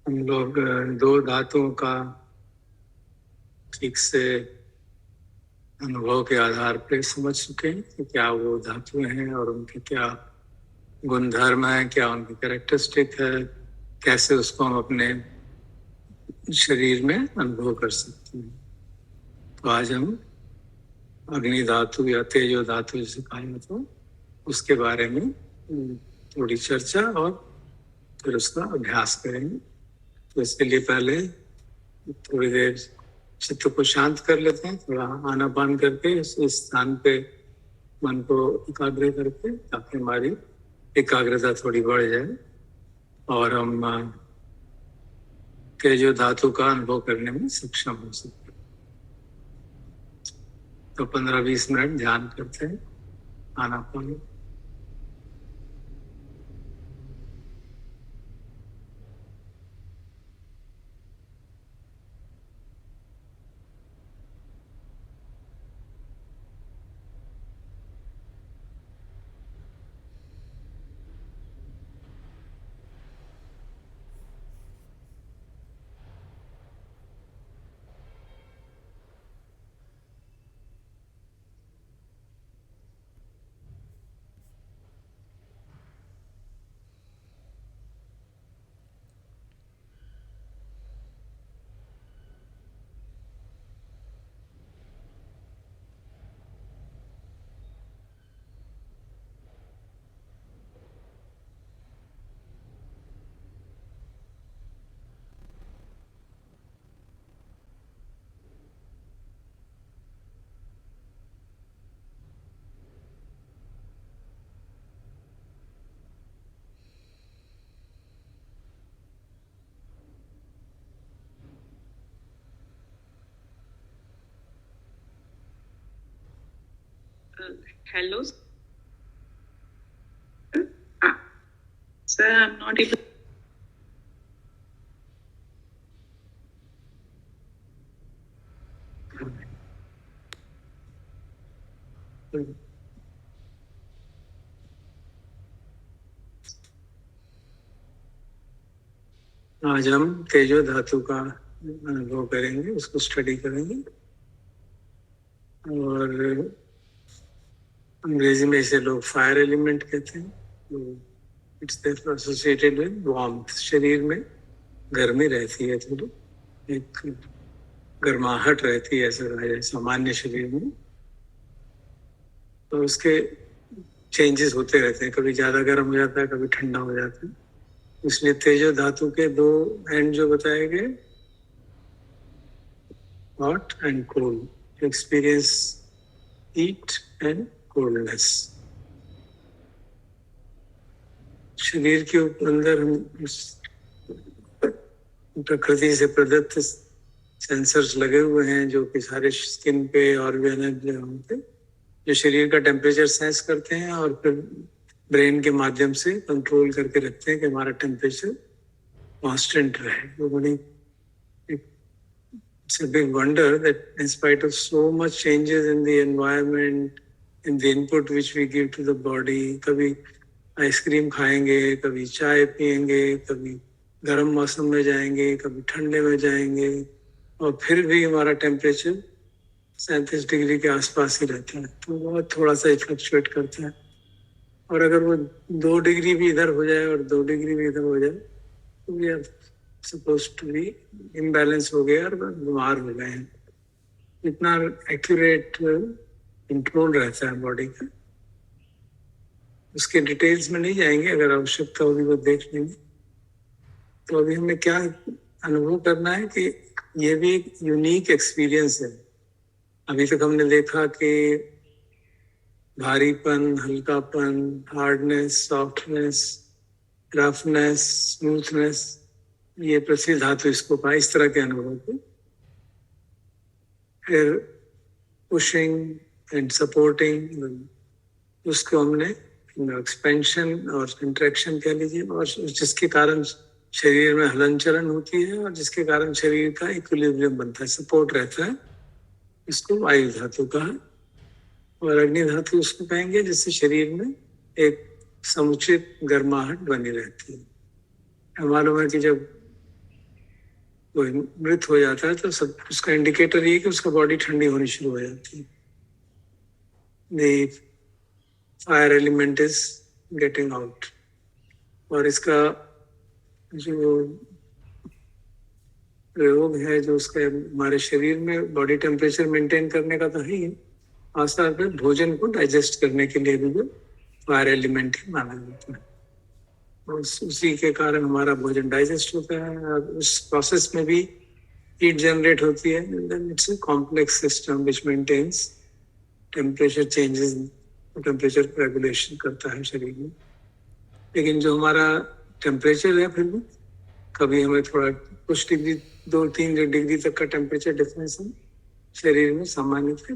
हम लोग दो धातुओं का ठीक से अनुभव के आधार पर समझ चुके हैं कि क्या वो धातुएं हैं और उनके क्या गुणधर्म है, क्या उनकी कैरेक्टरिस्टिक है, कैसे उसको हम अपने शरीर में अनुभव कर सकते हैं। तो आज हम अग्नि धातु या तेजो धातु जिसे कहा जाता है उसके बारे में थोड़ी चर्चा और फिर उसका अभ्यास करेंगे। तो इसके लिए पहले थोड़ी देर चित्त को शांत कर लेते हैं, थोड़ा आनापान करके इस स्थान पे मन को एकाग्र करके, ताकि हमारी एकाग्रता थोड़ी बढ़ जाए और हम तेजो धातु का अनुभव करने में सक्षम हो सके। तो 15-20 मिनट ध्यान करते हैं आनापान। Hello, sir. I'm not able. आज हम तेजो धातु का अनुभव करेंगे, उसको स्टडी करेंगे। और अंग्रेजी में इसे लोग फायर एलिमेंट कहते हैं। It's associated with warmth. शरीर में गर्मी रहती है, थोड़ी एक गर्माहट रहती है ऐसा सामान्य शरीर में। तो उसके चेंजेस होते रहते हैं, कभी ज्यादा गर्म हो जाता है, कभी ठंडा हो जाता है। इसलिए तेजो धातु के दो एंड जो बताए गए, hot and cold, experience heat and coldness. शरीर के अंदर प्रकृति से प्रदत्त सेंसर्स लगे हुए हैं जो कि सारे स्किन पे और भी अलग जगहों पे, जो शरीर का टेम्परेचर सेंस करते हैं और फिर ब्रेन के माध्यम से कंट्रोल करके रखते हैं कि हमारा टेम्परेचर कांस्टेंट रहे। वो बड़ी It's a big wonder that in spite of so much changes in the environment, in the input which we give to the body, कभी आइसक्रीम खाएंगे, कभी चाय पिएंगे, कभी गर्म मौसम में जाएंगे, कभी ठंडे में जाएंगे, और फिर भी हमारा टेम्परेचर 37 डिग्री के आसपास ही रहता है। तो बहुत थोड़ा सा फ्लक्चुएट करता है। और अगर वो 2 डिग्री भी इधर हो जाए और 2 डिग्री भी इधर हो जाए तो we are suppose to be imbalance हो गया और बीमार हो गए हैं। इतना एक्यूरेट कंट्रोल रहता है बॉडी का। उसके डिटेल्स में नहीं जाएंगे, अगर आवश्यकता होगी वो देख लेंगे। तो अभी हमें क्या अनुभव करना है कि ये भी एक यूनिक एक्सपीरियंस है। अभी तक हमने देखा कि भारीपन, हल्कापन, हार्डनेस, सॉफ्टनेस, रफनेस, स्मूथनेस, ये पृथ्वी धातु इसको कहा, इस तरह के अनुभव थे। फिर पुशिंग एंड सपोर्टिंग, उसको हमने एक्सपेंशन और इंट्रैक्शन कह लीजिए, और जिसके कारण शरीर में हलन चलन होती है और जिसके कारण शरीर का इक्विलिब्रियम बनता है, सपोर्ट रहता है, इसको वायु धातु कहा। और अग्नि धातु उसको कहेंगे जिससे शरीर में एक समुचित गर्माहट बनी रहती है। मालूम है कि जब कोई मृत हो जाता है तो सब उसका इंडिकेटर ये है कि उसका बॉडी ठंडी होनी शुरू हो जाती है. The fire element is getting out. और इसका जो प्रयोग है, जो उसका हमारे शरीर में बॉडी टेम्परेचर मेंटेन करने का तो है ही, आसार पे भोजन को डाइजेस्ट करने के लिए भी जो फायर एलिमेंट ही माना जाता है. उसी के कारण हमारा भोजन डाइजेस्ट होता है और उस प्रोसेस में भी हीट जनरेट होती है. It's a complex system which maintains temperature changes, temperature regulation करता है शरीर में. लेकिन जो हमारा टेम्परेचर है, फिर भी कभी हमें थोड़ा कुछ डिग्री, 2-3 डिग्री तक का टेम्परेचर डिफरेंस है शरीर में सामान्य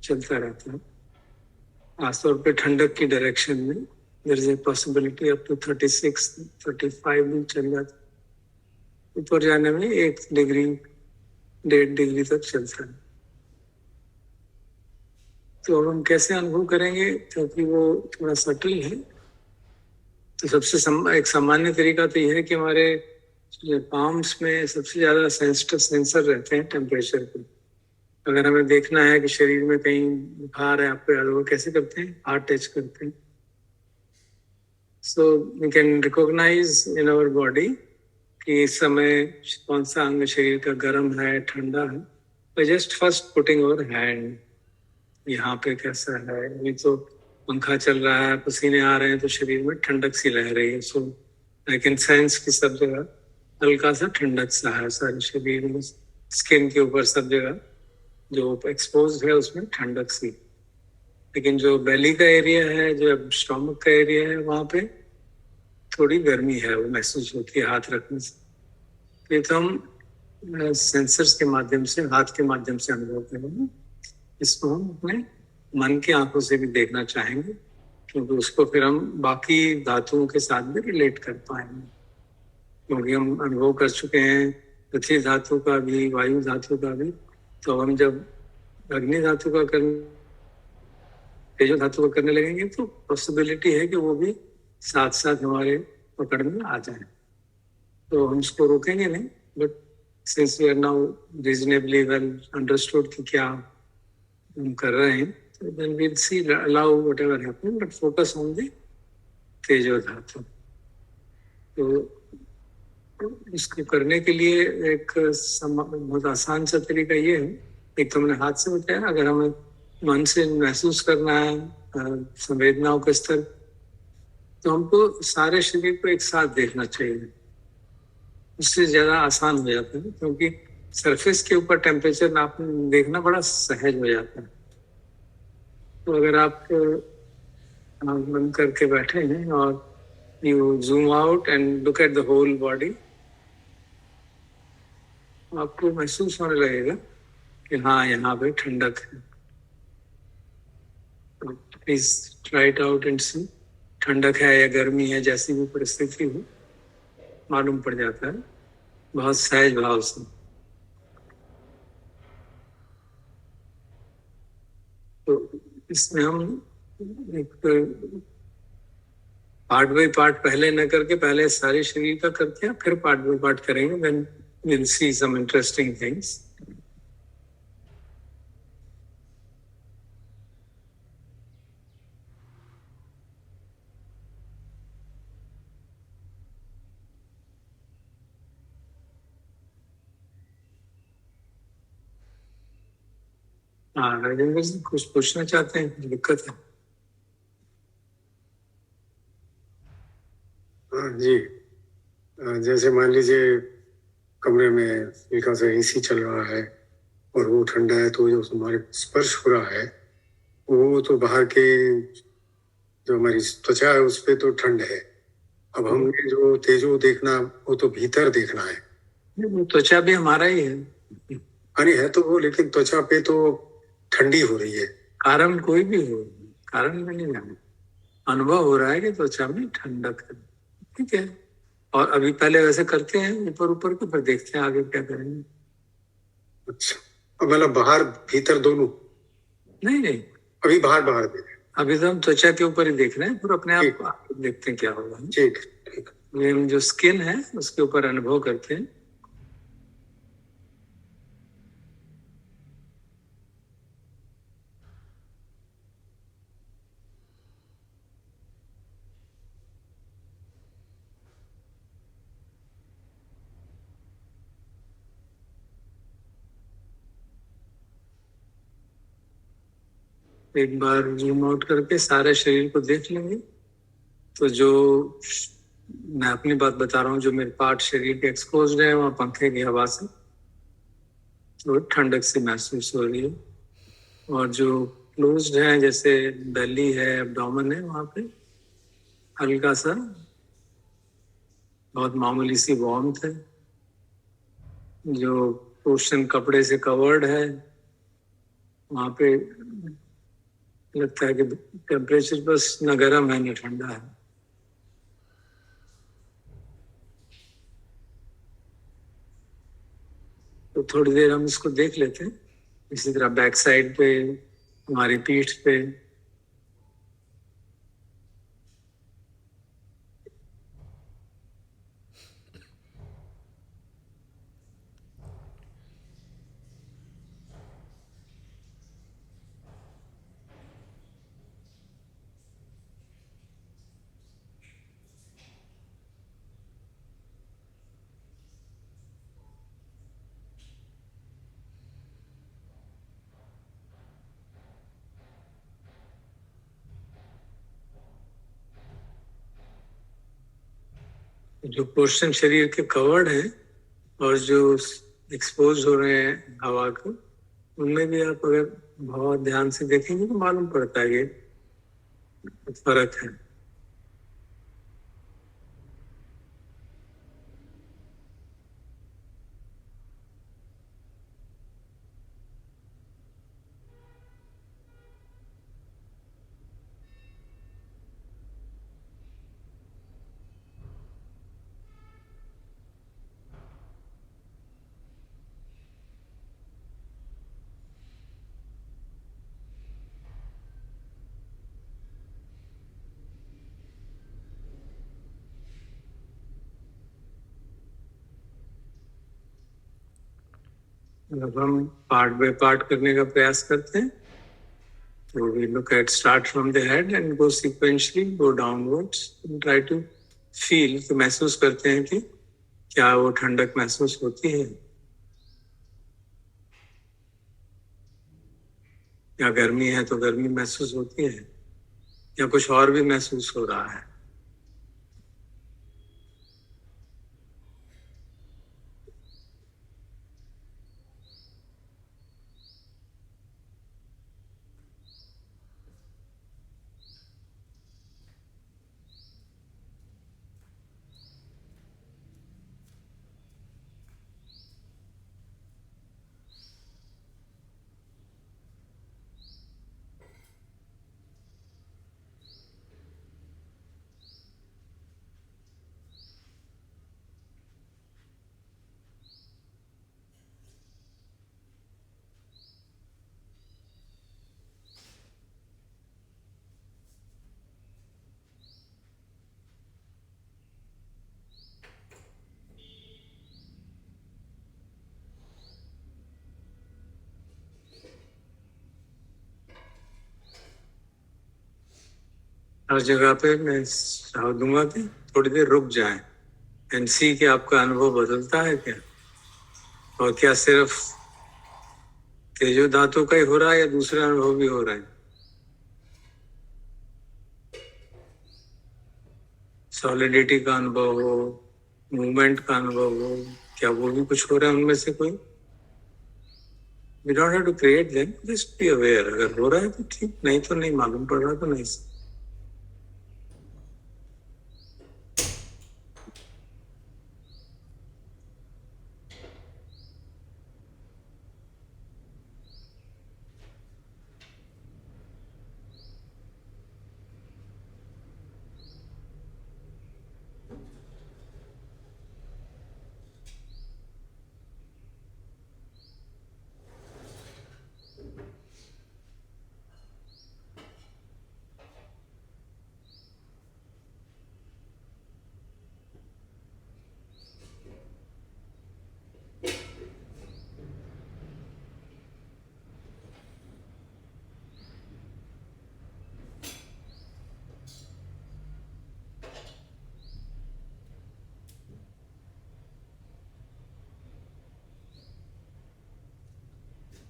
चलता रहता है. खासतौर पे ठंडक की डायरेक्शन में there is a possibility up to 36-35 भी चल जाता है. ऊपर जाने में 1 डिग्री 1.5 डिग्री तक चलता है. तो अब हम कैसे अनुभव करेंगे, क्योंकि वो थोड़ा सटल है. तो सबसे एक सामान्य तरीका तो यह है कि हमारे पाम्स में सबसे ज्यादा सेंसिटिव सेंसर रहते हैं टेम्परेचर के. अगर हमें देखना है कि शरीर में कहीं बुखार है, आपको याद होगा कैसे करते हैं, हाथ टच करते हैं. So we can recognise in our body कि इस समय कौन सा अंग शरीर का गर्म है, ठंडा है. By just first putting our hand, यहाँ पे कैसा है. ये तो पंखा चल रहा है, पसीने आ रहे हैं, तो शरीर में ठंडक सी लह रही है. सो आई कैन सेंस की सब जगह हल्का सा ठंडक सा है सारे शरीर में. स्किन के ऊपर सब जगह जो एक्सपोज है उसमें ठंडक सी. लेकिन जो बेली का एरिया है, जो स्टोमक का एरिया है, वहां पे थोड़ी गर्मी है, वो महसूस होती है हाथ रखने से. ये तो हम सेंसर्स के माध्यम से, हाथ के माध्यम से अनुभव करेंगे. इसको हम अपने मन की आंखों से भी देखना चाहेंगे, क्योंकि उसको फिर हम बाकी धातुओं के साथ भी रिलेट कर पाएंगे. क्योंकि हम अनुभव कर चुके हैं पृथ्वी धातु का भी, वायु धातु का भी. तो हम जब अग्नि धातु का तेजो धातु का करने लगेंगे तो पॉसिबिलिटी है कि वो भी साथ साथ हमारे पकड़ में आ जाए. तो हम इसको रोकेंगे नहीं, but since we are now reasonably well understood कि क्या हम कर रहे हैं, so then we'll see, allow whatever happens, but focus on the तेजो धातु. तो इसको करने के लिए एक बहुत आसान सा तरीका ये है. एक तो मैंने हाथ से बताया, अगर हमें मन से महसूस करना है संवेदनाओं का स्तर, तो हमको सारे शरीर को एक साथ देखना चाहिए. उससे ज्यादा आसान हो जाता है, क्योंकि सरफेस के ऊपर टेम्परेचर नापना देखना बड़ा सहज हो जाता है. तो अगर आप बंद करके बैठे हैं और you zoom out and look at the whole body, आपको महसूस होने लगेगा कि हाँ, यहाँ पे ठंडक है. Please try it out and see. ठंडक है या गर्मी है, जैसी भी परिस्थिति हो, मालूम पड़ जाता है बहुत सहज भाव से. तो इसमें हम एक पार्ट बाय पार्ट पहले न करके, पहले सारे शरीर का करते हैं, फिर पार्ट बाय पार्ट करेंगे. Then we will see some interesting things. हाँ, राजेंद्र जी कुछ पूछना चाहते हैं? दिक्कत है? हाँ जी. जैसे मान लीजिए कमरे में हल्का सा एसी चल रहा है और वो ठंडा है, तो जो हमारे स्पर्श हो रहा है वो तो बाहर के जो हमारी त्वचा है उस पर तो ठंड है. अब हमने जो तेजो देखना, वो तो भीतर देखना है. त्वचा भी हमारा ही है. अरे है तो वो, लेकिन त्वचा पे तो ठंडी हो रही है. कारण कोई भी हो, कारण में नहीं जाना, अनुभव हो रहा है कि त्वचा में ठंडक है. ठीक है. और अभी पहले वैसे करते हैं, ऊपर ऊपर के, फिर देखते हैं आगे क्या करेंगे. अच्छा, अब मतलब बाहर भीतर दोनों? नहीं, अभी बाहर बाहर देख. अभी तो हम त्वचा के ऊपर ही देख रहे हैं, फिर अपने आप देखते हैं क्या होगा. ठीक ठीक. जो स्किन है उसके ऊपर अनुभव करते हैं एक बार जूम आउट करके सारे शरीर को देख लेंगे। तो जो मैं अपनी बात बता रहा हूँ, जो मेरे पार्ट शरीर के एक्सपोज है वहाँ पंखे की हवा से तो ठंडक से महसूस हो रही है। और जो क्लोज्ड है, जैसे बेली है, एब्डोमेन है, वहाँ पे हल्का सा बहुत मामूली सी वार्मथ है। जो पोर्शन कपड़े से कवर्ड है वहाँ पे लगता है कि टेम्परेचर बस न गर्म है न ठंडा है। तो थोड़ी देर हम इसको देख लेते हैं। इसी तरह बैक साइड पे, हमारी पीठ पे जो पोर्शन शरीर के कवर्ड है और जो एक्सपोज हो रहे हैं हवा को, उनमें भी आप अगर बहुत ध्यान से देखेंगे तो मालूम पड़ता है ये फर्क है। जब हम पार्ट बाय पार्ट करने का प्रयास करते हैं तो we look at start from the head and go sequentially, go downwards and try to feel, तो महसूस करते हैं कि क्या वो ठंडक महसूस होती है या गर्मी है तो गर्मी महसूस होती है या कुछ और भी महसूस हो रहा है। हर जगह पे मैं सुझाव दूंगा कि थोड़ी देर रुक जाएं एंड सी कि आपका अनुभव बदलता है क्या, और क्या सिर्फ तेजो धातु का ही हो रहा है या दूसरे अनुभव भी हो रहे हैं। सॉलिडिटी का अनुभव हो, मूवमेंट का अनुभव हो, क्या वो भी कुछ हो रहा है उनमें से कोई। We don't have to create them, just be aware। अगर हो रहा है तो ठीक, नहीं तो नहीं, मालूम पड़ रहा तो नहीं।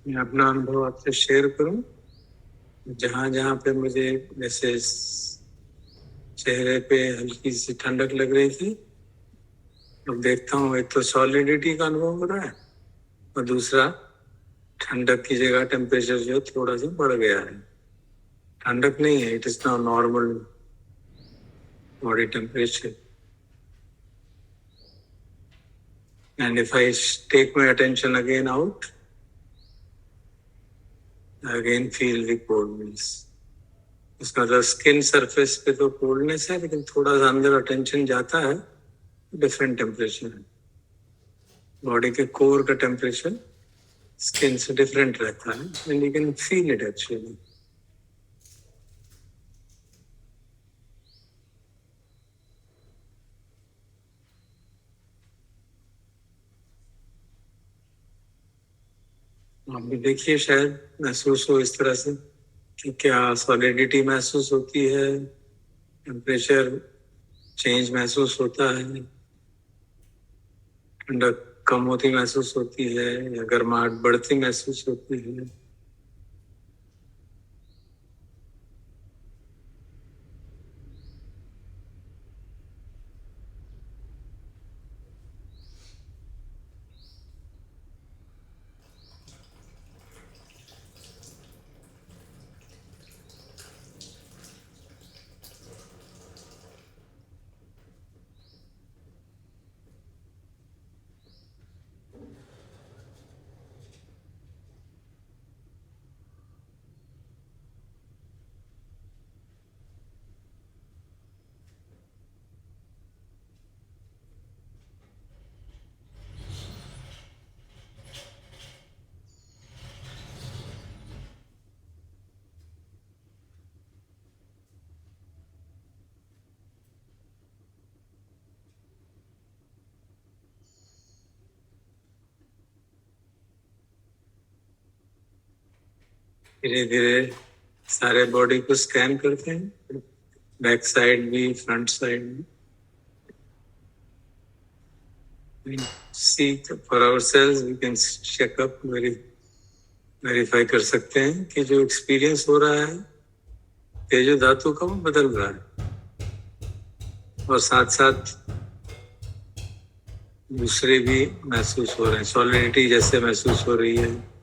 मैं अपना अनुभव आपसे शेयर करूं जहां जहां पे मुझे जैसे चेहरे पे हल्की सी ठंडक लग रही थी, अब देखता हूँ एक तो सॉलिडिटी का अनुभव हो रहा है और दूसरा ठंडक की जगह टेम्परेचर जो थोड़ा सा बढ़ गया है। ठंडक नहीं है, it is not normal body temperature. And if I take my attention again out, again feel the coldness. इसका मतलब स्किन सरफेस पे तो कोल्डनेस है, लेकिन थोड़ा सा अंदर अटेंशन जाता है, डिफरेंट टेम्परेचर है। बॉडी के कोर का टेम्परेचर स्किन से डिफरेंट रहता है, and you can feel it actually. आप भी देखिए, शायद महसूस हो इस तरह से कि क्या सॉलिडिटी महसूस होती है, टेम्परेचर चेंज महसूस होता है, ठंडक कम होती महसूस होती है, या गर्माहट बढ़ती महसूस होती है। धीरे धीरे सारे बॉडी को स्कैन करते हैं, बैक साइड भी, फ्रंट साइड भी। See for ourselves, we can check up, verify कर सकते हैं कि जो एक्सपीरियंस हो रहा है तेजो धातु का, वो बदल रहा है, और साथ साथ दूसरे भी महसूस हो रहे हैं। सॉलिडिटी जैसे महसूस हो रही है,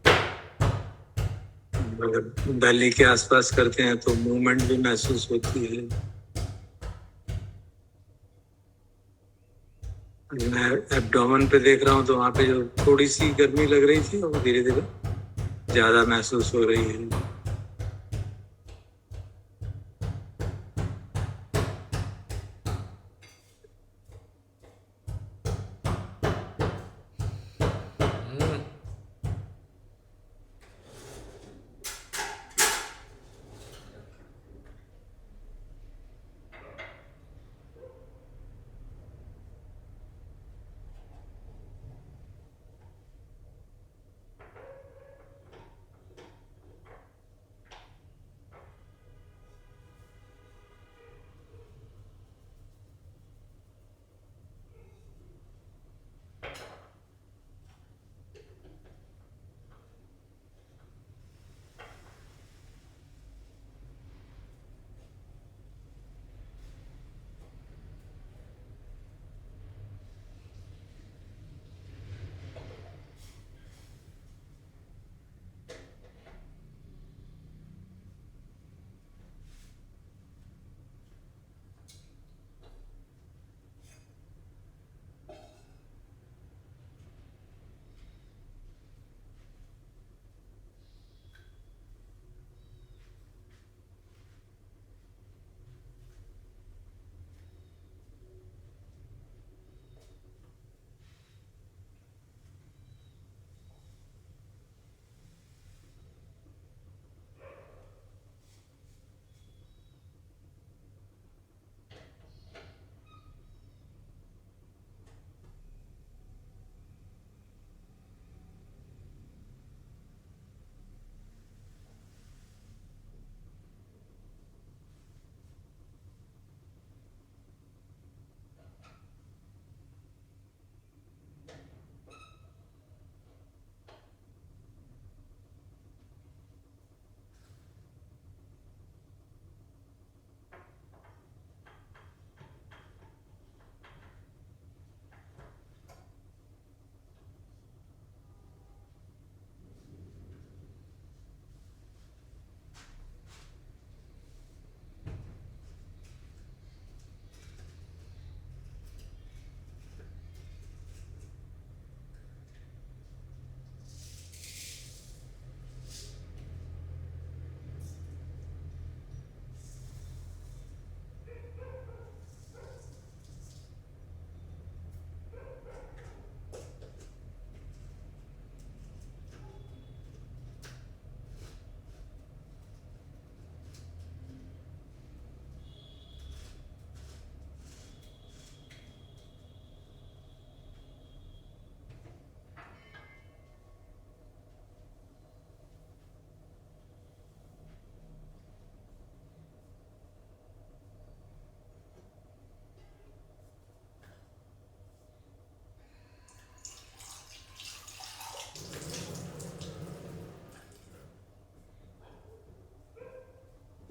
अगर बैली के आसपास करते हैं तो मूवमेंट भी महसूस होती है। मैं एब्डोमेन पे देख रहा हूँ तो वहां पे जो थोड़ी सी गर्मी लग रही थी, वो धीरे धीरे ज्यादा महसूस हो रही है।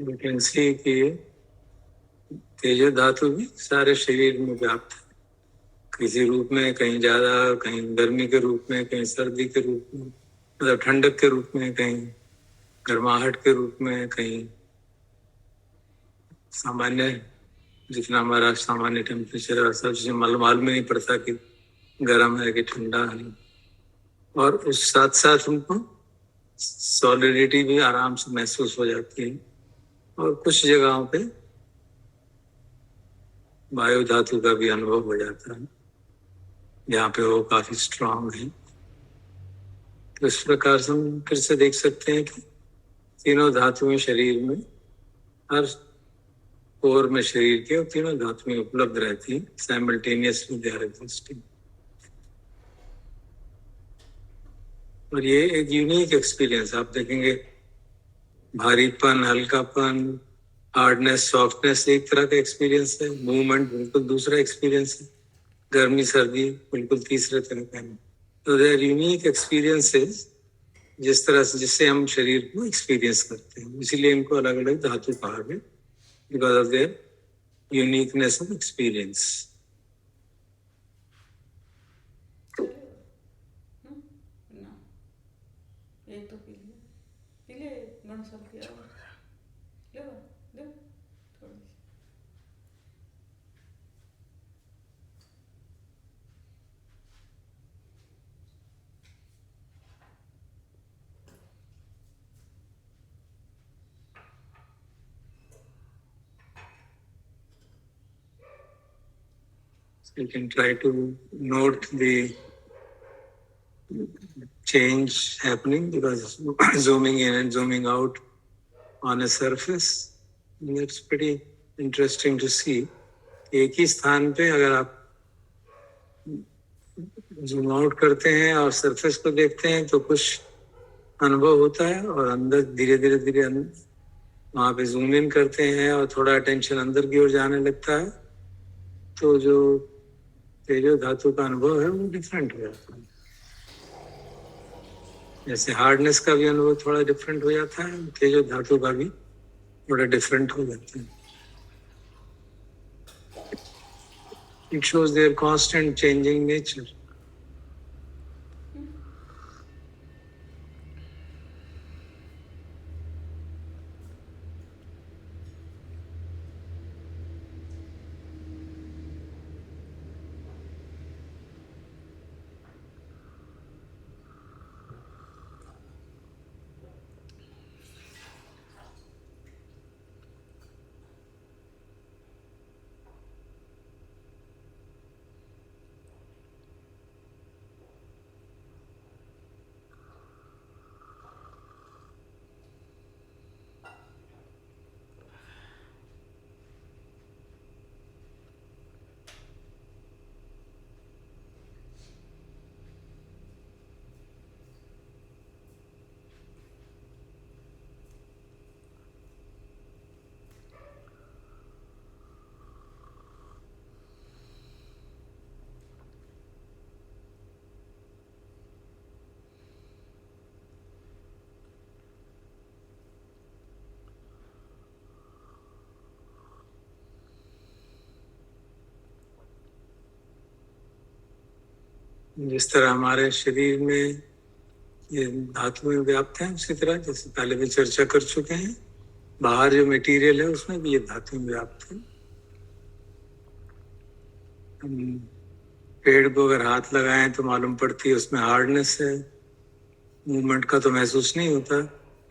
यू कैन सी कि तेजो धातु भी सारे शरीर में व्याप्त है, किसी रूप में, कहीं ज्यादा, कहीं गर्मी के रूप में, कहीं सर्दी के रूप में, मतलब ठंडक के रूप में, कहीं गर्माहट के रूप में, कहीं सामान्य, जितना हमारा सामान्य टेम्परेचर है सब चीजें मालूम नहीं पड़ता कि गर्म है कि ठंडा है। और उस साथ साथ उनको सॉलिडिटी भी आराम से महसूस हो जाती है। और कुछ जगहों पे वायु धातु का भी अनुभव हो जाता है, जहाँ पे वो काफी स्ट्रांग है। तो इस प्रकार से हम फिर से देख सकते हैं कि तीनों धातुएं शरीर में, हर कोर में शरीर के, और तीनों धातुएं उपलब्ध रहती हैं साइमल्टेनियसली, दे आर एग्जिस्टिंग। और ये एक यूनिक एक्सपीरियंस, आप देखेंगे भारीपन, हल्कापन, हार्डनेस, सॉफ्टनेस एक तरह का एक्सपीरियंस है, मूवमेंट बिल्कुल दूसरा एक्सपीरियंस है, गर्मी सर्दी बिल्कुल तीसरे तरह का है। तो दे आर यूनिक एक्सपीरियंसेस, जिस तरह से जिससे हम शरीर को एक्सपीरियंस करते हैं, इसीलिए इनको अलग अलग धातु कहा गया, because of their uniqueness of experience. You can try to note the change happening because zooming in and zooming out on a surface, it's pretty interesting to see. एक ही स्थान पे अगर आप जूम आउट करते हैं और सरफेस को देखते हैं तो कुछ अनुभव होता है, और अंदर धीरे धीरे वहां पे जूम इन करते हैं और थोड़ा अटेंशन अंदर की ओर जाने लगता है, तो जो तेजो धातु का अनुभव है वो डिफरेंट हो जाता है। जैसे हार्डनेस का भी अनुभव थोड़ा डिफरेंट हो जाता है, तेजो धातु का भी थोड़ा डिफरेंट हो जाता है। It shows their constant changing nature. जिस तरह हमारे शरीर में ये धातुएं व्याप्त हैं, उसी तरह जैसे पहले भी चर्चा कर चुके हैं, बाहर जो मटेरियल है उसमें भी ये धातुएं व्याप्त हैं। हम पेड़ को अगर हाथ लगाएं तो मालूम पड़ती है उसमें हार्डनेस है, मूवमेंट का तो महसूस नहीं होता,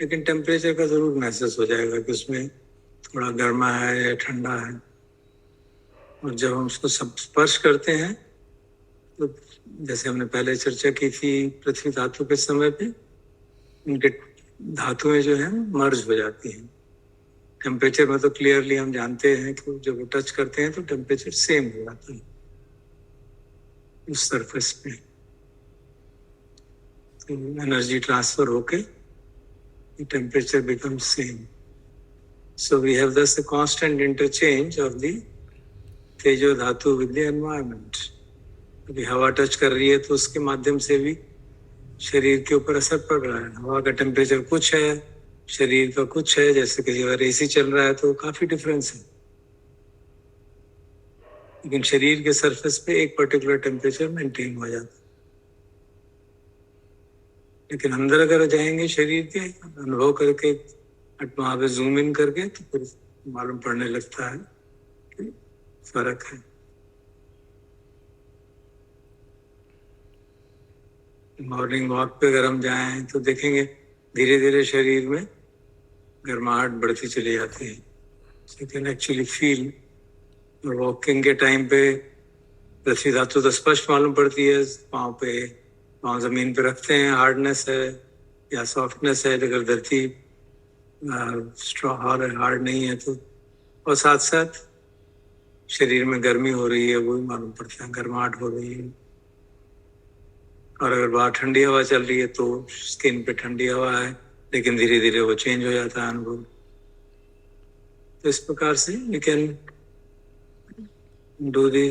लेकिन टेम्परेचर का जरूर महसूस हो जाएगा कि उसमें थोड़ा गर्मा है या ठंडा है। और जब हम उसको स्पर्श करते हैं तो जैसे हमने पहले चर्चा की थी पृथ्वी धातु के समय पे, उनके धातुएं जो है मर्ज हो जाती हैं। टेम्परेचर में तो क्लियरली हम जानते हैं कि जब वो टच करते हैं तो टेम्परेचर सेम हो जाता है उस सरफेस पे, तो एनर्जी ट्रांसफर होके temperature becomes same. So we have thus a constant interchange of the तेजो धातु with the environment. अभी हवा टच कर रही है तो उसके माध्यम से भी शरीर के ऊपर असर पड़ रहा है। हवा का टेम्परेचर कुछ है, शरीर का कुछ है, जैसे कि अगर एसी चल रहा है तो काफी डिफरेंस है, लेकिन शरीर के सरफेस पे एक पर्टिकुलर टेम्परेचर मेंटेन हो जाता है। लेकिन अंदर अगर जाएंगे शरीर के, अनुभव करके, वहां पे जूम इन करके, तो फिर मालूम पड़ने लगता है कि फर्क है। मॉर्निंग वॉक पे अगर हम जाएं तो देखेंगे धीरे धीरे शरीर में गर्माहट बढ़ती चली जाती है। You can actually feel. Walking के टाइम पे पृथ्वी धातु तो स्पष्ट मालूम पड़ती है। पाँव पे, पाँव जमीन पे रखते हैं, हार्डनेस है या सॉफ्टनेस है। अगर धरती स्ट्रॉ हार्ड नहीं है तो, और साथ साथ शरीर में गर्मी हो रही है वो भी मालूम पड़ता है, गर्माहट हो रही है। और अगर बाहर ठंडी हवा चल रही है तो स्किन पे ठंडी हवा है, लेकिन धीरे धीरे वो चेंज हो जाता है अनुभव। तो इस प्रकार से यू कैन डू दी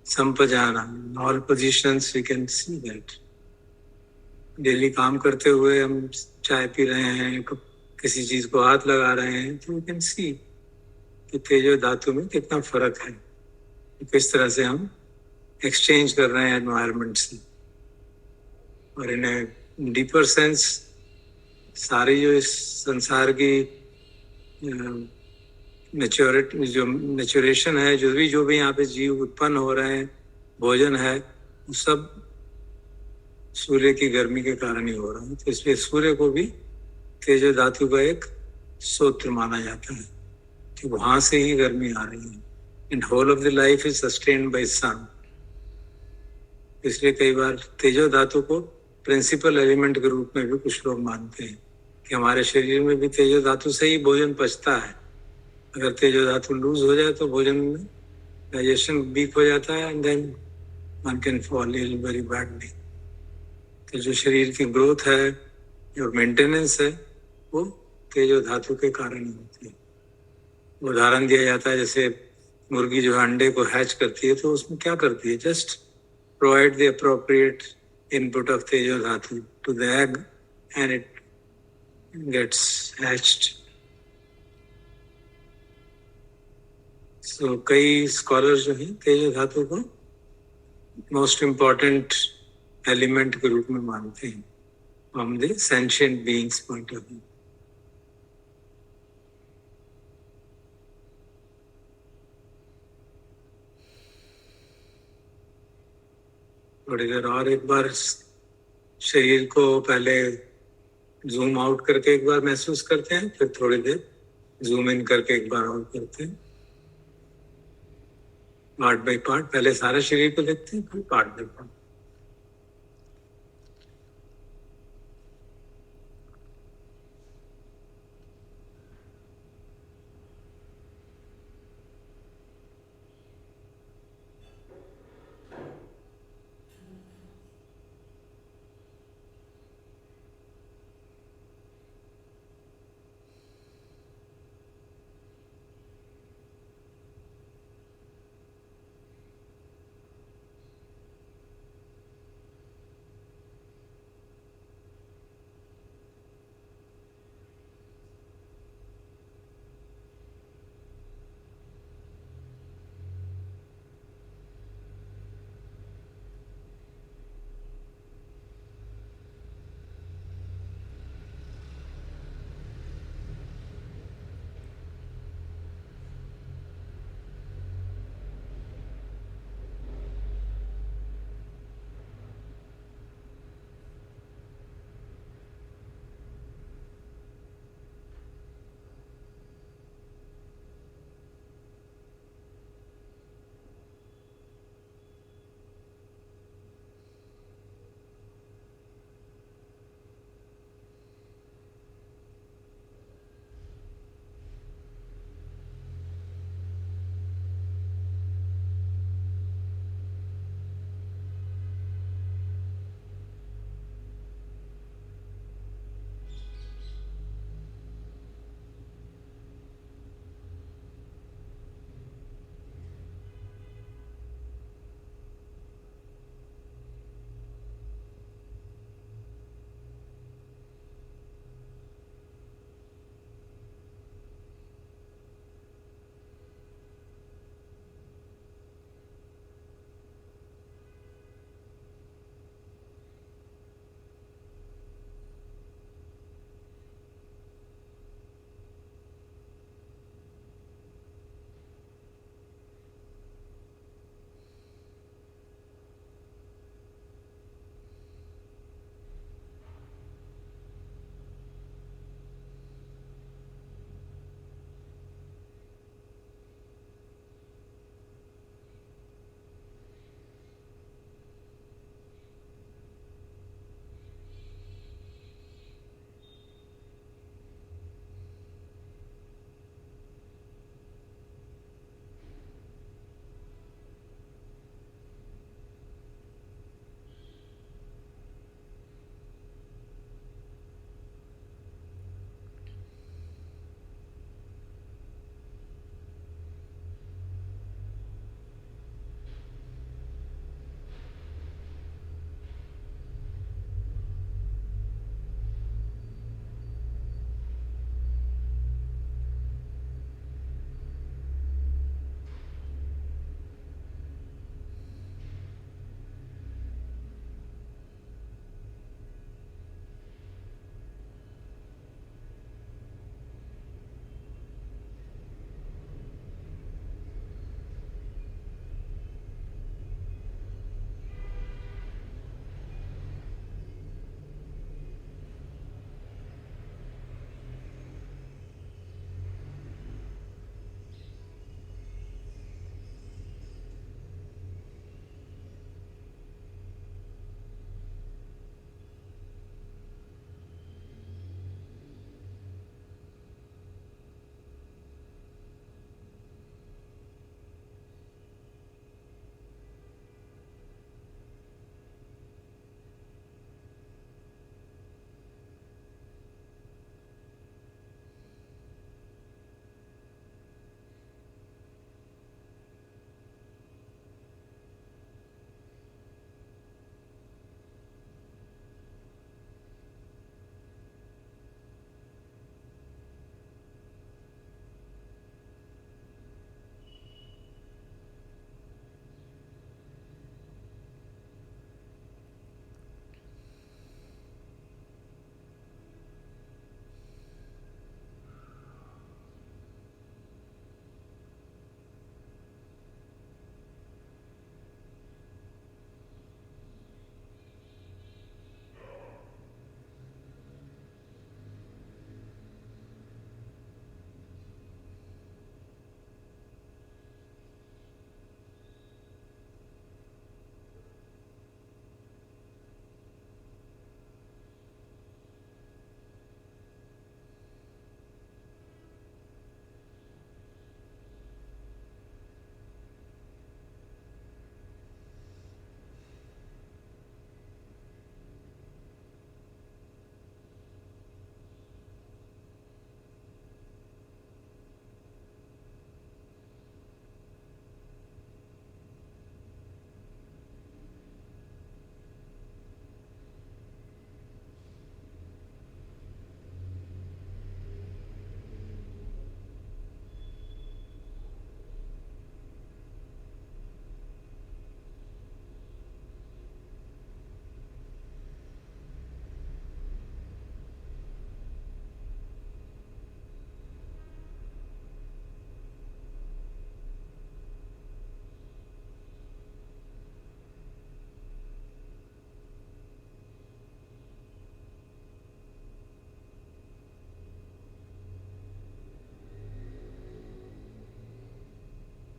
संपजाना, all positions we can see that. Daily काम करते हुए हम चाय पी रहे हैं, किसी चीज को हाथ लगा रहे हैं, तो वी कैन सी कि तेजो धातु में कितना फर्क है, किस तरह से हम एक्सचेंज कर रहे हैं एनवायरनमेंट से। और इन डीपर सेंस सारी जो इस संसार की नेचुरेशन है, जो भी यहाँ पे जीव उत्पन्न हो रहे हैं, भोजन है, वो सब सूर्य की गर्मी के कारण ही हो रहा है। तो इसलिए सूर्य को भी तेजो धातु का एक सूत्र माना जाता है कि वहां से ही गर्मी आ रही है। And whole of the life is sustained by sun. इसलिए कई बार तेजो धातु को प्रिंसिपल एलिमेंट के रूप में भी कुछ लोग मानते हैं कि हमारे शरीर में भी तेजो धातु से ही भोजन पचता है। अगर तेजो धातु लूज हो जाए तो भोजन में डाइजेशन वीक हो जाता है, and then one can fall ill very badly. तो जो शरीर की ग्रोथ है और मेंटेनेंस है वो तेजो धातु के कारण ही होती है। उदाहरण दिया जाता है, जैसे मुर्गी जो अंडे को हैच करती है तो उसमें क्या करती है, just provide the appropriate input of तेजो धातु to the egg and it gets hatched. So कई स्कॉलर्स जो हैं तेजो धातु को मोस्ट इम्पॉर्टेंट एलिमेंट के रूप में मानते हैं from the sentient beings point of view. थोड़ी देर और एक बार शरीर को पहले जूम आउट करके एक बार महसूस करते हैं, फिर थोड़ी देर जूम इन करके एक बार और करते हैं, पार्ट बाय पार्ट। पहले सारे शरीर को देखते हैं, फिर part by part.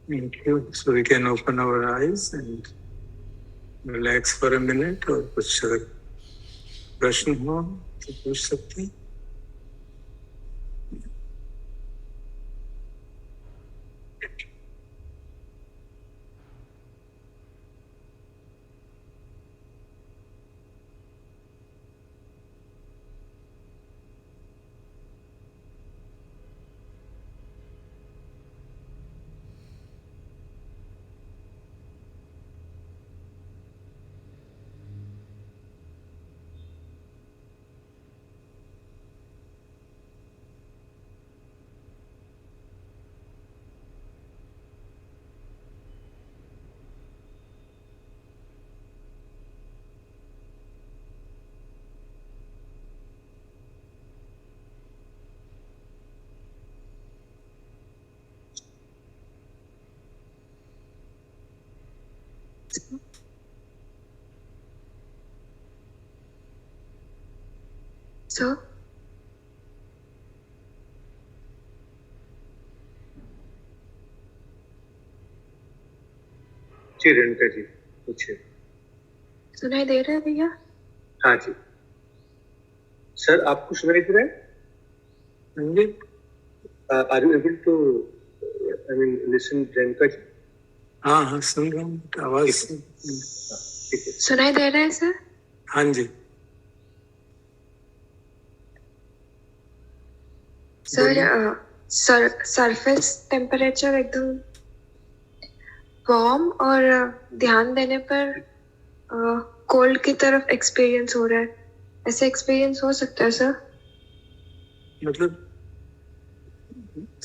Thank you. So we can open our eyes and relax for a minute. और कुछ अगर प्रश्न हो तो पूछ सकते हैं. So, जी रेणुका जी पूछिए. सुनाई दे रहा है भैया? हाँ जी सर, आपको सुनाई दे रहा है? समझे? Are you able to I mean listen Renuka ji? हाँ हाँ सुन रहा हूँ. आवाज ठीक है. सुनाई दे रहा है सर? हाँ जी. सर सरफेस टेम्परेचर एकदम वार्म और ध्यान देने पर कोल्ड की तरफ एक्सपीरियंस हो रहा है. ऐसे एक्सपीरियंस हो सकता है सर? मतलब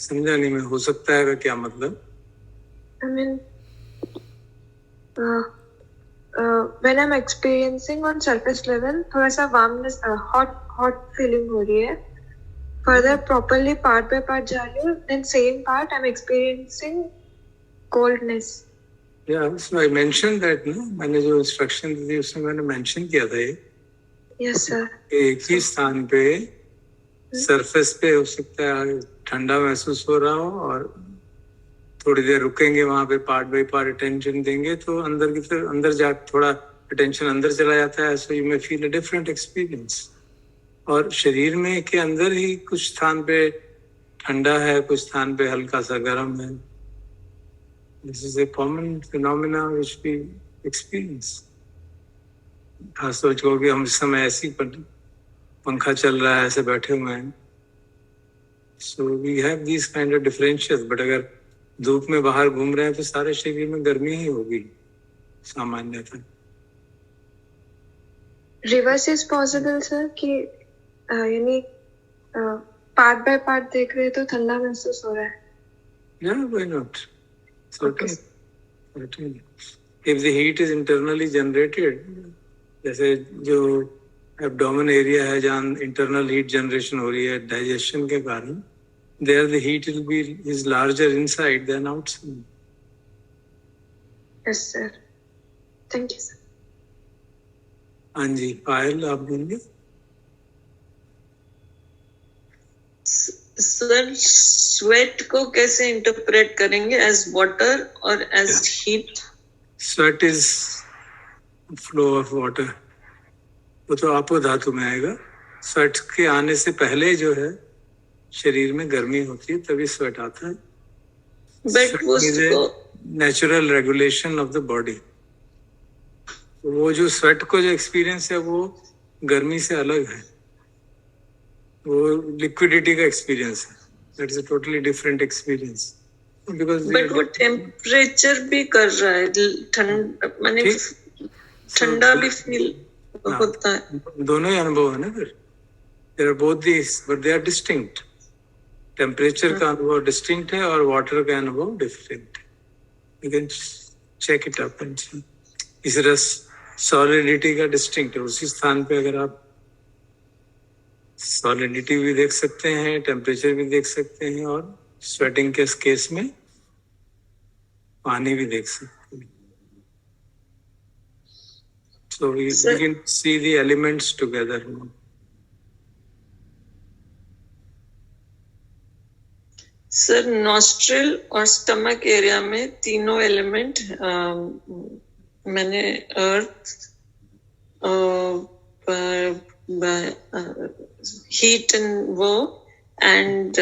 समझा नहीं मैं. हो सकता है का क्या मतलब? I mean, when I'm experiencing on surface level, थोड़ा सा warmness, hot feeling हो रही है. Further, properly part by part जा रही हूँ, then same part I'm experiencing coldness. Yeah, so I mentioned that ना, मैंने जो इंस्ट्रक्शन दी थी उसमें मैंने मेंशन किया था ये. Yes sir. एक ही स्थान पे सरफेस पे हो सकता है ठंडा महसूस हो रहा हो और थोड़ी देर रुकेंगे वहां पे पार्ट बाय पार्ट अटेंशन देंगे तो अंदर की तरफ अंदर जा थोड़ा अटेंशन अंदर चला जाता है. So you may feel a different experience. और शरीर में के अंदर ही कुछ स्थान पे ठंडा है, कुछ स्थान पे हल्का सा गर्म है. This is a common phenomena which we experience. हाँ सोचो कि हम इस समय ऐसी पंखा चल रहा है, ऐसे बैठे हुए हैं. So we have this kind of differentials. But अगर धूप में बाहर घूम रहे हैं तो सारे शरीर में गर्मी ही होगी सामान्यतः. रिवर्स इज पॉसिबल सर कि यानी पार्ट बाय पार्ट देख रहे तो ठंडा महसूस हो रहा है. Yeah, why not? Certainly. Certainly. If the heat is internally generated, जैसे जो एब्डोमेन एरिया है जहाँ इंटरनल हीट जनरेशन हो रही है डाइजेशन के कारण, there the heat will be is larger inside than outside. Yes sir. Thank you sir. हाँ जी पायल आप बोलिए. सर स्वेट को कैसे इंटरप्रेट करेंगे? एज वाटर और as heat? Sweat is flow of water. वो तो आपको धातु में आएगा. स्वेट के आने से पहले जो है शरीर में गर्मी होती है तभी स्वेट आता है. बट वो natural regulation of the body. वो जो स्वेट को जो एक्सपीरियंस है वो गर्मी से अलग है. वो लिक्विडिटी का एक्सपीरियंस है. That is a totally different experience. But वो टेम्परेचर भी कर रहा है, ठंडा भी फील होता है. दोनों ही अनुभव है ना फिर. There are both these but they are distinct. Temperature का अनुभव डिस्टिंक्ट है और वाटर का अनुभव डिफरेंट है. You can check it up and see. इस रस सॉलिडिटी का डिस्टिंक्ट है. उसी स्थान पे अगर आप सॉलिडिटी भी देख सकते हैं, टेम्परेचर भी देख सकते हैं और स्वेटिंग के केस में पानी भी देख सकते हैं. So we can see the elements together. Sir nostril और स्टमक एरिया में तीनों एलिमेंट मैंने अर्थ, हीट एंड वो एंड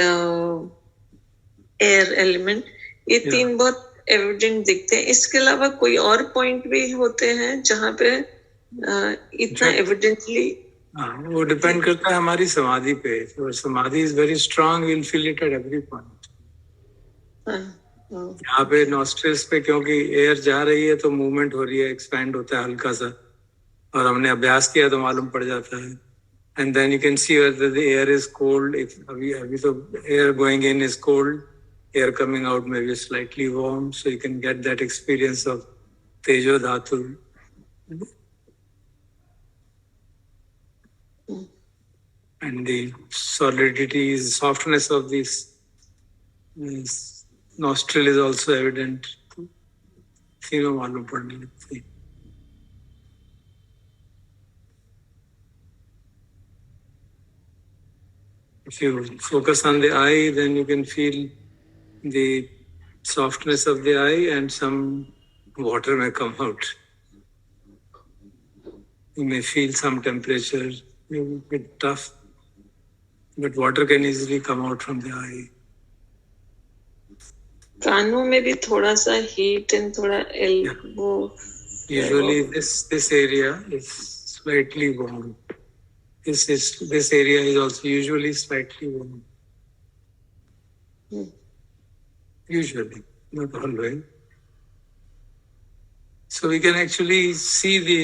एयर एलिमेंट, ये तीन बहुत एविडेंट दिखते हैं. इसके अलावा कोई और पॉइंट भी होते हैं जहाँ पे इतना एविडेंटली? वो डिपेंड करता है हमारी समाधि पे. समाधि is very strong, will feel it at every point. यहाँ पे नॉस्ट्रिल्स पे क्योंकि एयर जा रही है तो मूवमेंट हो रही है, एक्सपैंड होता है हल्का सा, और हमने अभ्यास किया तो मालूम पड़ जाता है. And then you can see whether the air is cold. अभी तो air going in is cold, air coming out may be slightly warm, so you can get that experience of tejo dhatu. And the solidity, softness of this nostril is also evident. तीनों मालूम पड़ने लगती है. If you focus on the eye, then you can feel the softness of the eye and some water may come out. You may feel some temperature, maybe a bit tough, but water can easily come out from the eye. कानों में भी थोड़ा सा heat and थोड़ा वो. Usually this area is slightly warm. This area is also usually slightly warm. Usually, not always. So we can actually see the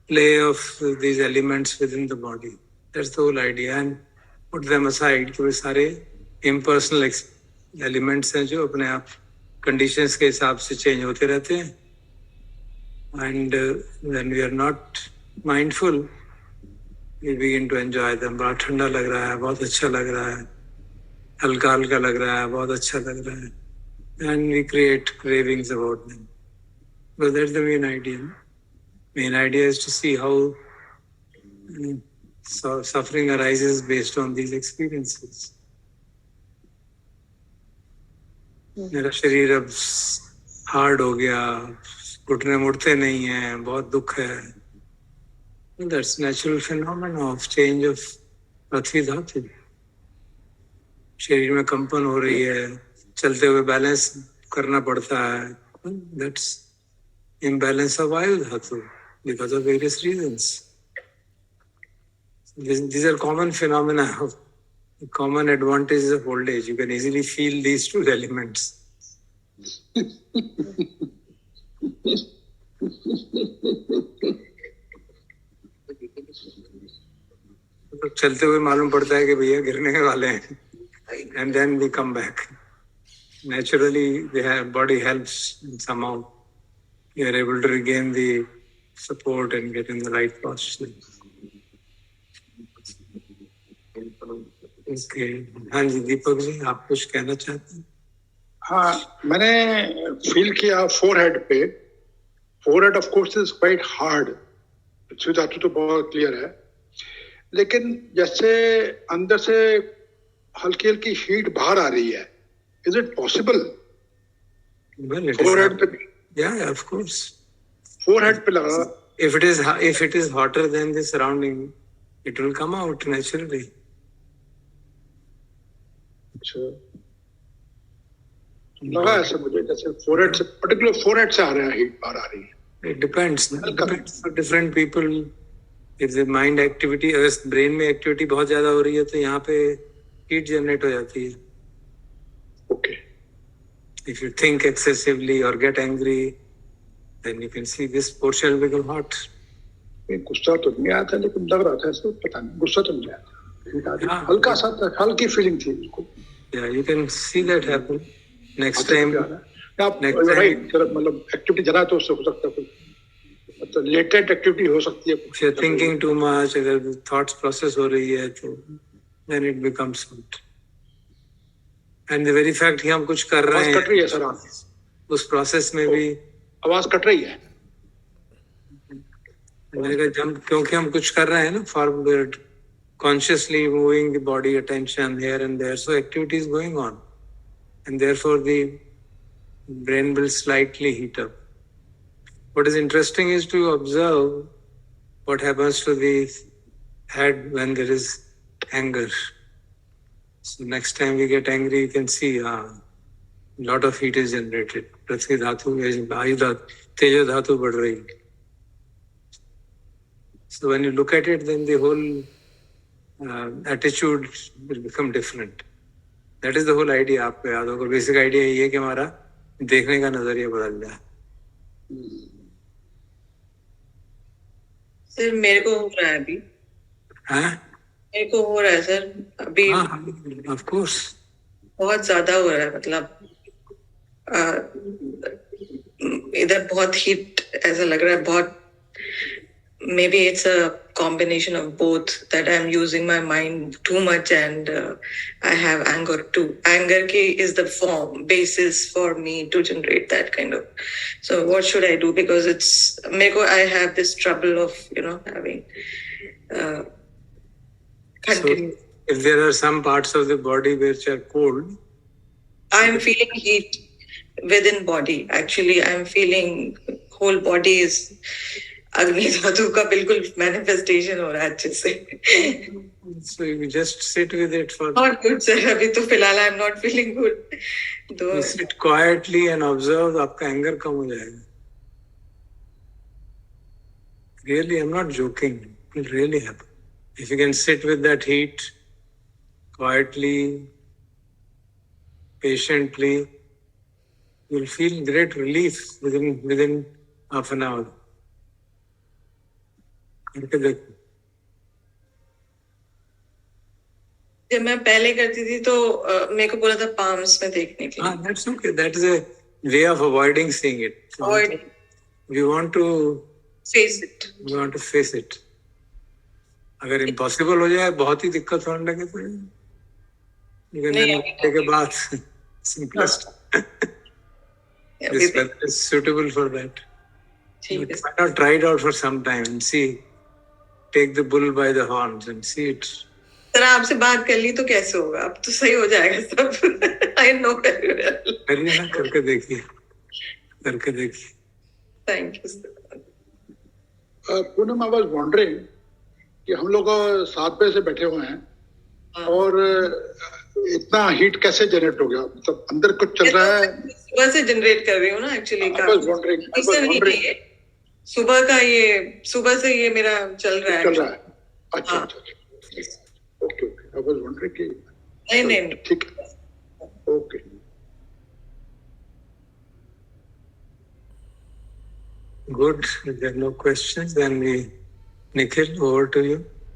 play of these elements within the body. That's the whole idea. And put them aside कि वे सारे impersonal elements हैं जो अपने आप conditions के हिसाब से change होते रहते हैं. And when we are not mindful, we begin to enjoy them. बहुत ठंडा लग रहा है, बहुत अच्छा लग रहा है, हल्का हल्का लग रहा है, बहुत अच्छा लग रहा है. And we create cravings about them. But that's the main idea. Main idea is to see how suffering arises based on these experiences. मेरा शरीर अब हार्ड हो गया, घुटने मुड़ते नहीं हैं, बहुत दुख है. That's natural phenomenon of change of पृथ्वी धातु. शरीर में कंपन हो रही है, चलते हुए बैलेंस करना पड़ता है. That's imbalance of वायु धातु because of various reasons. These are common phenomena of common advantages of old age. You can easily feel these two elements. चलते हुए मालूम पड़ता है कि भैया गिरने वाले हैं. And then we come back. Naturally, the body helps somehow. You are able to regain the support and get in the right posture. Okay. हाँ जी दीपक जी, आप कुछ कहना चाहते हैं? हाँ, मैंने फील किया फोरहेड पे. Forehead of course is quite hard. पृथ्वी धातु तो बहुत क्लियर है, लेकिन जैसे अंदर से हल्की हल्की हीट बाहर आ रही है. Is it possible? फोरहेड पे? Yeah, of course. फोरहेड पे लगा. If it is hotter than the surrounding, it will come out naturally. अच्छा, लगा ऐसा मुझे जैसे फोरहेड से, पर्टिकुलर फोरहेड से आ रहा है, हीट बाहर आ रही है. It depends. It depends for different people. If the mind activity, अगर ब्रेन में एक्टिविटी बहुत ज्यादा हो रही है तो यहाँ पे हीट जनरेट हो जाती है. Okay. If you think excessively or get angry, then you can see this portion will become hot. गुस्सा तो नहीं आया था, लेकिन लग रहा था ऐसे, पता नहीं, गुस्सा तो नहीं आया था. हल्का सा हल्की फीलिंग थी उसको. Yeah, you can see that happen. Next time, मतलब एक्टिविटी जरा तो उससे हो सकता है, मतलब लेटेंट एक्टिविटी हो सकती है. if you're thinking too much, अगर thoughts process हो रही है तो then it becomes hot. And the very fact कि हम कुछ कर रहे हैं, कट रही है सर, उस प्रोसेस में भी आवाज कट रही है. मैंने कहा क्योंकि हम कुछ कर रहे हैं ना, forward consciously moving the body attention here and there. So activity is going on. And therefore the brain will slightly heat up. What is interesting is to observe what happens to the head when there is anger. So next time we get angry, you can see a lot of heat is generated. Prithvi dhatu, Vayu dhatu, Tejo dhatu बढ़ रही है. So when you look at it, then the whole attitude will become different. That is the whole idea. आपको याद होगा, basic idea ये है कि हमारा देखने का नजरिया बदल जाए. सर मेरे को हो रहा है अभी. हाँ? मेरे को हो रहा है सर अभी. Of course. बहुत ज्यादा हो रहा है, मतलब इधर बहुत हीट ऐसा लग रहा है. बहुत maybe it's a combination of both, that I'm using my mind too much and I have anger too. Anger is the form basis for me to generate that kind of. So what should I do? Because I have this trouble of having continue. So if there are some parts of the body which are cold, I'm feeling heat within body. Actually, I'm feeling whole body is अग्नि धातु का बिल्कुल manifestation हो रहा है अच्छे से. So you just sit with it for. Not good sir. अभी तो फिलहाल I'm not feeling good. You sit quietly and observe, आपका anger कम हो जाएगा. Really, I'm not joking. It will really happen. If you can sit with that heat quietly, patiently, you'll feel great relief within half an hour. करके देखो. जब मैं पहले करती थी तो मेरे को बोला था palms में देखने के लिए. That's okay. That is a way of avoiding seeing it. We want to face it. We want to face it. अगर impossible हो जाए, बहुत ही दिक्कत होने लगे तो के बाद simplest. This weather is suitable for that. Why not try it out for some time and see? Take the bull by the horns and see it. Sir आपसे बात कर ली तो कैसे होगा? अब तो सही हो जाएगा सब. I know very well. करिए ना, करके देखिए. Thank you sir. Poonam, I was wondering कि हम लोग 7 बजे से बैठे हुए हैं और इतना हीट कैसे जनरेट हो गया? मतलब अंदर कुछ चल रहा है? सुबह से जनरेट कर रही हूँ ना एक्चुअली. I was wondering. सुबह से ये मेरा चल रहा है. अच्छा. ओके. I was wondering कि नहीं ठीक है. Okay. Good. If there are no questions, then Nikhil, over to you.